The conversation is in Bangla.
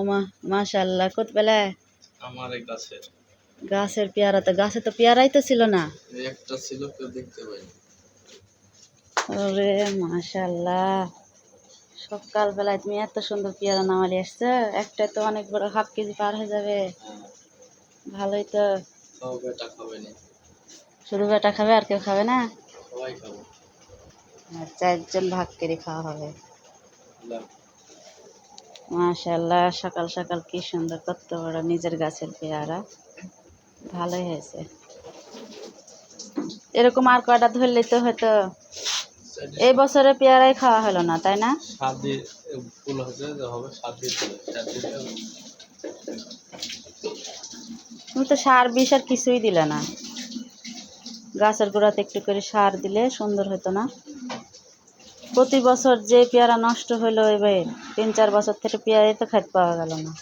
ওমা মাশাআল্লাহ কত বেলায় আমার এই গাছের পেয়ারা তো গাছে তো পেয়ারাই তো ছিল না একটা ছিল কেউ দেখতে পাইনি ওরে মাশাআল্লাহ সকাল বেলায় তুমি এত সুন্দর পেয়ারা নামালি আসছো একটা তো অনেক বড় হাফ কেজি পার হয়ে যাবে ভালোই তো সব বেটা খাবে না শুধু বেটা খাবে আর কেউ খাবে না সবাই খাবে চারজন ভাগ করে খাওয়া হবে লাভ মাশাআল্লাহ সকাল সকাল কি সুন্দর কত বড় নিজের গাছের পেয়ারা ভালোই হয়েছে এরকম আর কয়টা ধরলেই তো হয়তো এই বছরে পেয়ারাই খাওয়া হলো না তাই না সাত দিয়ে ফুল হচ্ছে হবে 7 দিয়ে ফুল 4 দিয়ে তুমি তো সার বিষ আর কিছুই দিলে না গাছের গোড়াতে একটু করে সার দিলে সুন্দর হতো না প্রতি বছর যে পেয়ারা নষ্ট হলো এবার 3-4 বছর থেকে পেয়ারাই তো খাইতে পাওয়া গেল না